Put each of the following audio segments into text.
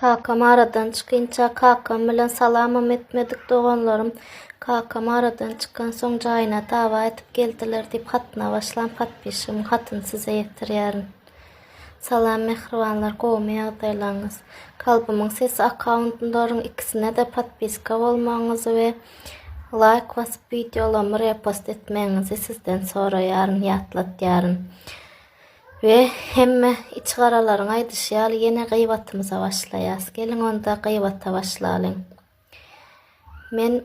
Kakam aradan çıkınca kakam bilen salamam etmedik doğanlarım. Kakam aradan çıkan son cayına dava etip geldiler deyip hatına başlan patpişim hatın size yetirýärin. Salam mehribanlar, gowmy ýagdaýlaryňyz. Kalbymyň sesi akkauntundaryň ikisine de patpiska bolmaňyzy we like basyp videolamy repost etmeňizi sizden soraýaryn, ýatlatýaryn. Ve hemme içgaralaryň aýdyşýaly yine gıýbatymyza başlaýas. Gelin onda gıýbata başlaýyn. Men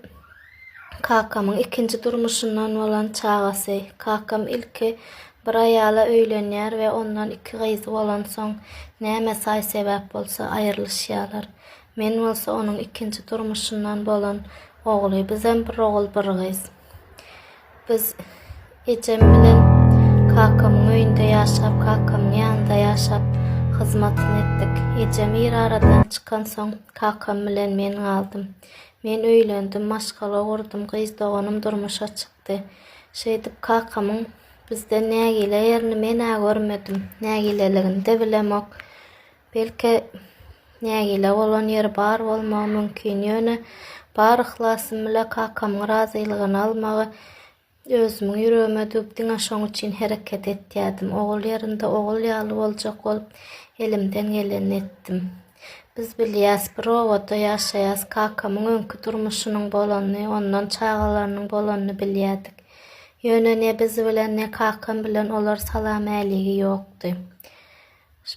kakamyň ikinji durmuşyndan bolan çagasy. Kakam ilki bir aýala öýlenýär we ondan iki gyzy bolan soň näme say sebäp bolsa aýrylýarlar. Men bolsa onuň ikinji durmuşyndan bolan ogly, bizem bir ogul bir gyz. Biz ejem bilen kakamyň öýünde ýaşap, kakamyň ýanynda ýaşap hyzmatyny etdik. Ejem bir aradan çykan soň kakam bilen men galdym. Men öýlendim, maşgala gurdum, gyz doganym durmuşa çykdy. Şeýdip kakamyň bizde nägile ýerini men görmedim. Nägileligini de bilemok. Belki nägile bolan ýer bar bolmagy mümkin. Ýöne bar ihlasym bilen kakamyň razylygyny almagy özümiň ýüregime döpdiň şoň üçin hereket etýärdim. Ogul ýerinde ogul ýaly boljak bolup elimden geleni etdim. Biz bilýäs bir owada ýaşaýas, kakamyň öňkü durmuşynyň bolanyny, ondan çagalarynyň bolanyny bilýärdik. Ýöne ne biz bilen ne kakam bilen olar salam äyligi ýokdy.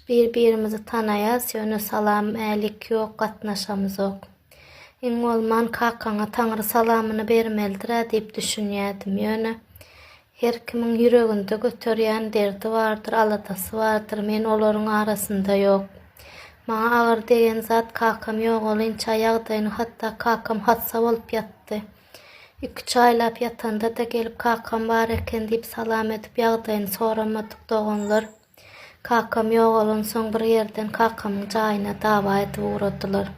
Bir-birimizi tanaýas, ýöne salam äýlik ýok, gatnaşamyz ok. Iň bolman kakaňa Taňry salamyny bermelidir diýip düşünýärdim. Ýöne her kimiň ýüreginde göterýän derdi bardyr, aladasy bardyr. Men olaryň arasynda ýok. Maňa agyr degen zat kakam ýogalynça ýagdaýyny hatda kakam hatsa bolup ýatdy. 2 aýlap ýatanda da gelip kakam bar eken diýip salam edip ýagdaýyny soramadyk doganlar. Kakam ýogalan soň bir ýerden kakamyň jaýyna dawa edip uradylar.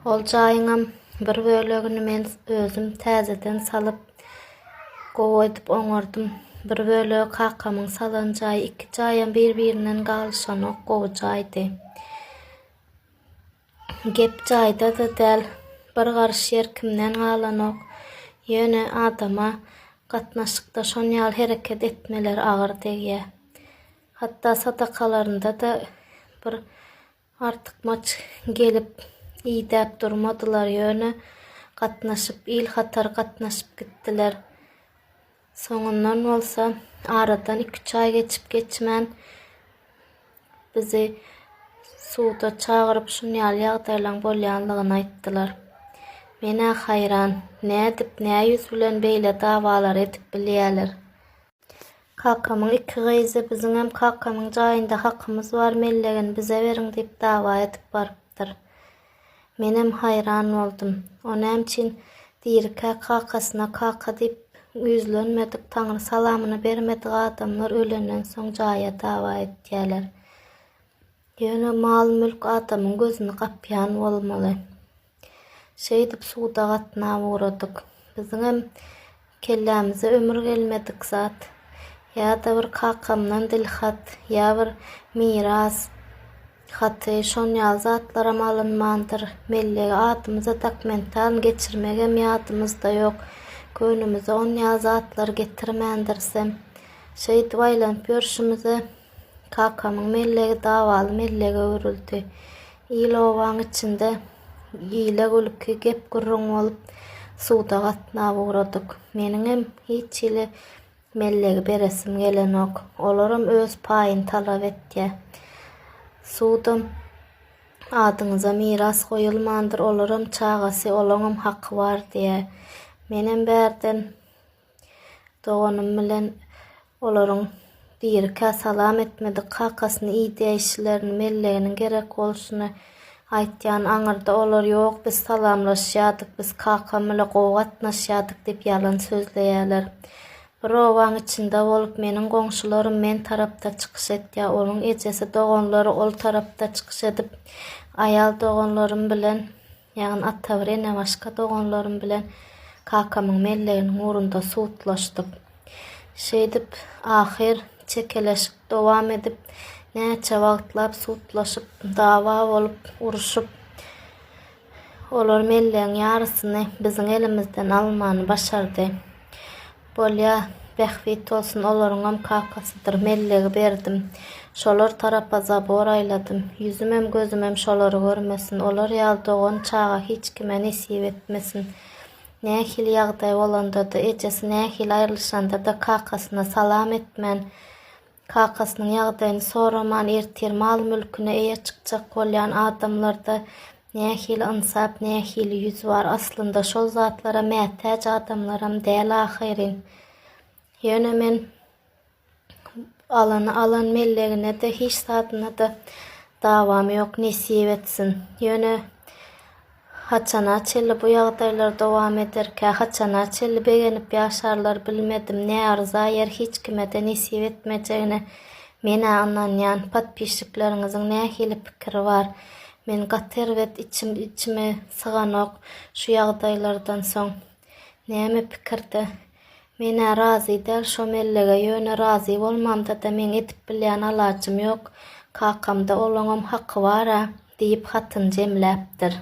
Ol jaýyňam bir bölegini men özüm täzeden salyp gowy edip oňardym. Bir bölegi kakamyň salan jaý, iki jaýam bir-birinden galyşan ok gowy jaýdy. Gep jaýda da däl bir garşy ýer kimden galanok. Ýöne adama gatnaşykda şon ýaly hereket etmeler agyr degýär. Hatta sadakalarynda da bir artykmaç gelip iýdäp durmadylar. Ýöne gatnaşyp il hatar gatnaşyp gitdiler. Soňundan bolsa aradan 2-3 aý geçip geçmän bizi suwda çagyryp şun ýaly ýagdaýlaryň bolýanlygyny aýtdylar. Mene hayran, nädip nä ýüz bilen beýle dawalar edip bilýärler. Kakamyň iki gyzy biziň hem kakamyň jaýynda hakymyz bar mellegini bize beriň diýip dawa edip barypdyr. Men hem hayran boldum. Onam üçin dirkä kakasyna kaka diýip ýüzlenmedik, Taňry salamyny bermedik adamlar ölenden soň jaýa dawa etýärler. Ýöne mal mülk adamyň gözüni gapýan bolmaly. Şeýdip suwda gatnap uradyk. Biziň hem kellämize ömür gelmedik zat. Ýa-da bir kakamdan dilhat, ýa bir miras haty şon ýaly zatlaram alynmandyr. Mellegi adymyza dokumental geçirmegem ýadymyzda ýok. Göwnümize on ýaly zatlar getirmändirsem. Şeýdip aýlanyp ýörüşimize kakamyň mellegi dawaly mellege öwrüldi. İlowaň içinde ýyle gülki gep gurrun bolup suwda gatnap uradyk. Meniň hem hiç ýyly mellegi beresim gelenok. Olaram öz paýyny talap etdi. Suwdam adyňyza miras goýulmandyr, olaram çagasy, olaňam haky bar diýe. Menem bärden doganym bilen olaryň dirkä salam etmedik, kakasyny iýdäýişlerini, melleginiň gerek bolşuny aýtýan aňyrda olar ýok, biz salamlaşýardyk, biz kakam bilen gowy gatnaşýardyk diýip ýalan sözleýärler. Bir owaň içinde bolup meniň goňşularym men tarapda çykyş etýär, olaň ejesi doganlary ol tarapda çykyş edip aýal doganlarym bilen, ýagny ata bir ene başga doganlarym bilen kakamyň melleginiň urunda suwtlaşdyk. Şeýdip ahir çekeleşik dowam edip näçe wagtlap sutlaşyp, dawa bolup, uruşup olar melleň ýarysyny biziň elimizden almany başardy. Bolýa bähbit bolsun olaryňam kakasydyr, mellegi berdim. Şolar tarapa zabor aýladym. Yüzümem gözümem şolary görmesin. Olar ýaly dogan çaga hiç kime nesip etmesin. Nähili ýagdaý bolanda-da, ejesi nähili aýrylşanda-da kakasyna salam etmän, kakasynyň ýagdaýyny soraman, ertir mal mülküne eýe çykjak bolýan adamlarda nähili ınsap, nähili yüz bar. Aslynda şol zatlara mätäç adamlaram däl ahyrin. Ýöne men alan mellegine de hiç sadyna da dawam ýok, nesip etsin. Ýöne haçana çelli bu ýagdaýlar dowam ederkä, haçana çelli begenip ýaşarlar bilmedim. Ne arza yer hiç kime de nesip etmejegine meni anlanýan patpişlikleriňiziň nähili pikiri bar. Men gaterwet içime syganok şu ýagdaýlardan soň näme pikirde meni razy däl şo mellege ýöne razy bolmamda-da men edip bilýän alajym ýok. Kakamda olaňam haky bar diýip hatyn jemläpdir.